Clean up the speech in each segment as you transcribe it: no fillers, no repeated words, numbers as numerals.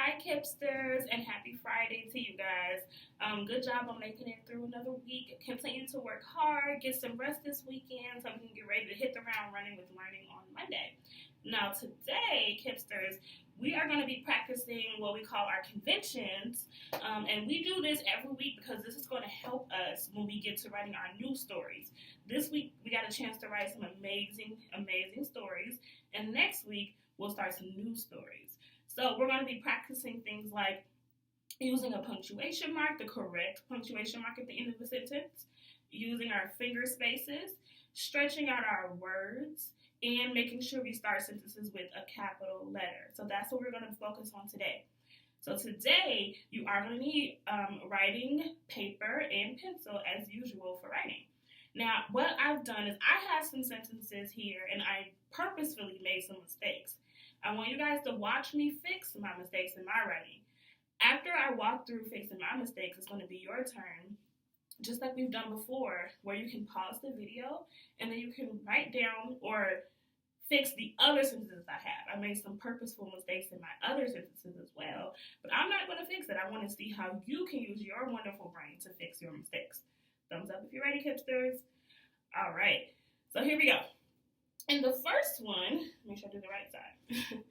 Hi, Kipsters, and happy Friday to you guys. Good job on making it through another week. Continue to work hard, get some rest this weekend so we can get ready to hit the ground running with learning on Monday. Now, today, Kipsters, we are going to be practicing what we call our conventions, and we do this every week because this is going to help us when we get to writing our new stories. This week, we got a chance to write some amazing, amazing stories, and next week, we'll start some new stories. So we're going to be practicing things like using a punctuation mark, the correct punctuation mark at the end of the sentence, using our finger spaces, stretching out our words, and making sure we start sentences with a capital letter. So that's what we're going to focus on today. So today, you are going to need writing paper and pencil as usual for writing. Now, what I've done is I have some sentences here, and I purposefully made some mistakes. I want you guys to watch me fix my mistakes in my writing. After I walk through fixing my mistakes, it's going to be your turn, just like we've done before, where you can pause the video and then you can write down or fix the other sentences I have. I made some purposeful mistakes in my other sentences as well, but I'm not going to fix it. I want to see how you can use your wonderful brain to fix your mistakes. Thumbs up if you're ready, Kipsters. All right, so here we go. In the first one, make sure I do the right side.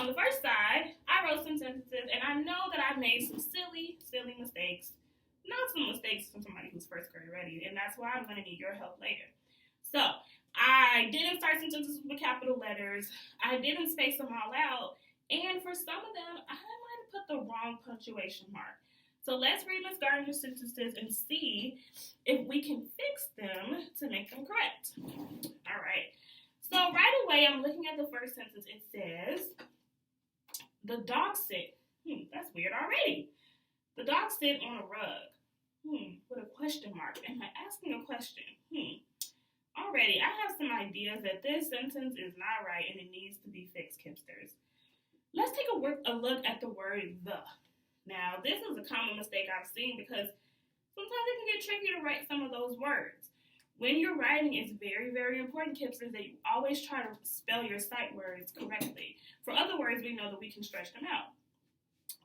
On the first side, I wrote some sentences, and I know that I made some silly mistakes. Not some mistakes from somebody who's first grade ready, and that's why I'm going to need your help later. So, I didn't start sentences with capital letters. I didn't space them all out, and for some of them, I might have put the wrong punctuation mark. So let's read Ms. Gardner's sentences and see if we can fix them to make them correct. All right. So right away, I'm looking at the first sentence. It says, the dog sit. That's weird already. The dog sit on a rug. With a question mark. Am I asking a question? Already, I have some ideas that this sentence is not right and it needs to be fixed, Kipsters. Let's take a look at the word the. Now, this is a common mistake I've seen because sometimes it can get tricky to write some of those words. When you're writing, it's very, very important, Kipsters, that you always try to spell your sight words correctly. For other words, we know that we can stretch them out.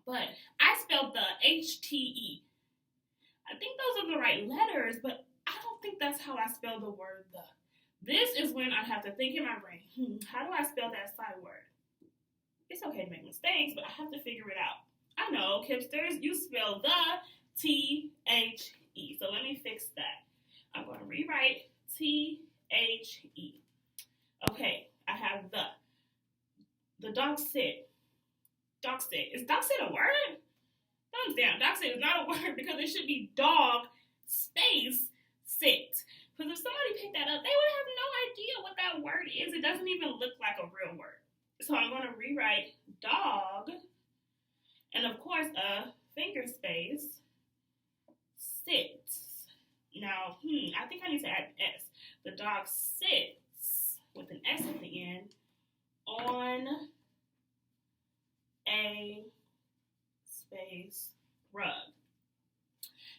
But I spelled the H-T-E. I think those are the right letters, but I don't think that's how I spell the word the. This is when I have to think in my brain, how do I spell that sight word? It's okay to make mistakes, but I have to figure it out. I know, Kipsters, you spell the T-H-E. So let me fix that. I'm going to rewrite T-H-E. Okay, I have the. The dog sit. Dog sit. Is dog sit a word? Thumbs down. Dog sit is not a word because it should be dog space sit. Because if somebody picked that up, they would have no idea what that word is. It doesn't even look like a real word. So I'm going to rewrite dog, and of course a finger space, sit. Now, I think I need to add an S. The dog sits, with an S at the end, on a space rug.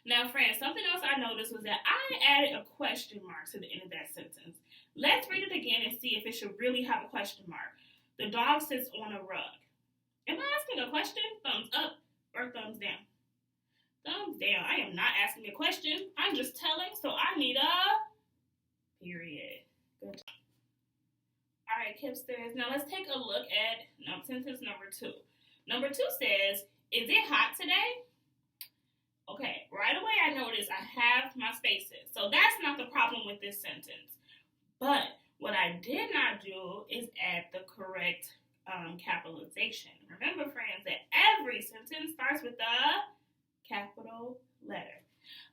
Now, friends, something else I noticed was that I added a question mark to the end of that sentence. Let's read it again and see if it should really have a question mark. The dog sits on a rug. Am I asking a question? Thumbs up or thumbs down? Thumbs down. I am not asking a question. I'm just telling, so I need a period. Good job. All right, Kipsters. Now let's take a look at sentence number 2. Number 2 says, is it hot today? Okay, right away I notice I have my spaces. So that's not the problem with this sentence. But what I did not do is add the correct capitalization. Remember, friends, that every sentence starts with a capital letter.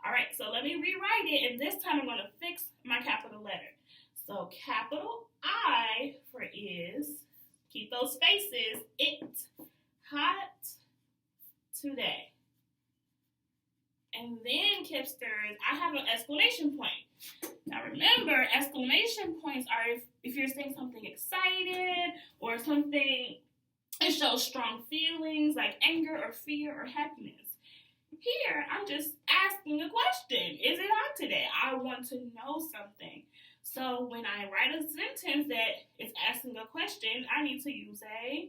All right, so let me rewrite it, and this time I'm going to fix my capital letter. So capital I for is, keep those spaces, it, hot today. And then, Kipsters, I have an exclamation point. Now remember, exclamation points are if you're saying something excited or something, it shows strong feelings like anger or fear or happiness. Here, I'm just asking a question. Is it hot today? I want to know something. So when I write a sentence that is asking a question, I need to use a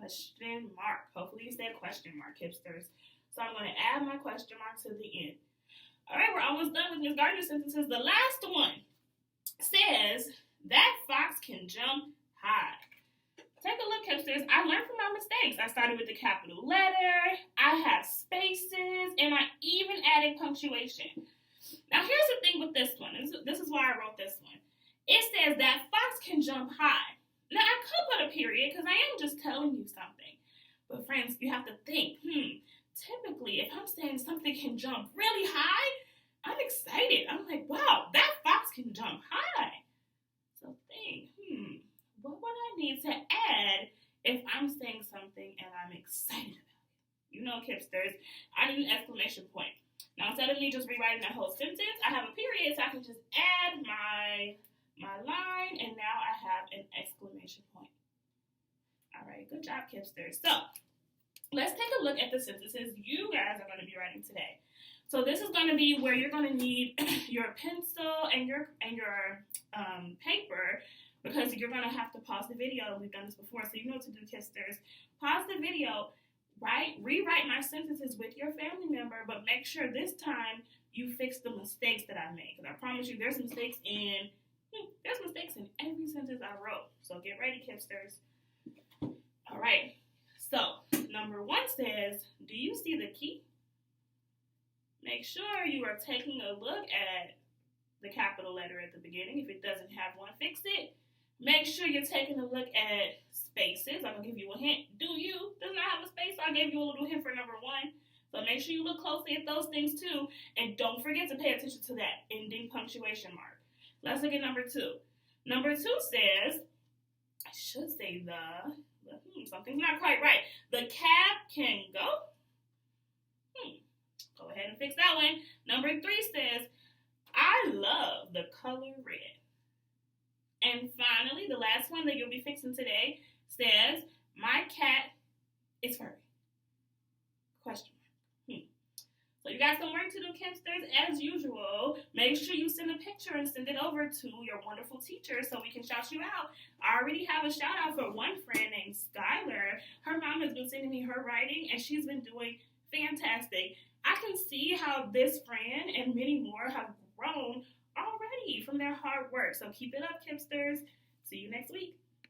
Question mark. Hopefully you said question mark, hipsters. So I'm going to add my question mark to the end. All right, we're almost done with Ms. Gardner's sentences. The last one says, that fox can jump high. Take a look, hipsters. I learned from my mistakes. I started with the capital letter, I have spaces, and I even added punctuation. Now, here's the thing with this one. This is why I wrote this one. It says that fox can jump high. Now, I could put a period because I am just telling you something. But, friends, you have to think, typically, if I'm saying something can jump really high, I'm excited. I'm like, wow, that fox can jump high. So think, what would I need to add if I'm saying something and I'm excited about it? You know, hipsters, I need an exclamation point. Now, instead of me just rewriting that whole sentence, I have a period, so I can just add my line, and now I have an exclamation point. All right, good job, hipsters. So, let's take a look at the sentences you guys are going to be writing today. So this is going to be where you're going to need your pencil and your paper, because you're going to have to pause the video. We've done this before, so you know what to do, hipsters. Pause the video, rewrite my sentences with your family member, but make sure this time you fix the mistakes that I made. Because I promise you, there's mistakes in every sentence I wrote. So get ready, hipsters. All right. So number 1 says, do you see the key? Make sure you are taking a look at the capital letter at the beginning. If it doesn't have one, fix it. Make sure you're taking a look at spaces. I'm going to give you a hint. Do you does not have a space? I gave you a little hint for number 1. So make sure you look closely at those things too. And don't forget to pay attention to that ending punctuation mark. Let's look at number 2. Number 2 says, I should say something's not quite right. The cab can go. Go ahead and fix that one. Number 3 says, I love the color red. And finally, the last one that you'll be fixing today says, my cat is furry. Question mark. So you got some work to do, hipsters. As usual, make sure you send a picture and send it over to your wonderful teacher so we can shout you out. I already have a shout out for one friend named Skylar. Her mom has been sending me her writing, and she's been doing fantastic. I can see how this friend and many more have grown already from their hard work. So keep it up, hipsters. See you next week.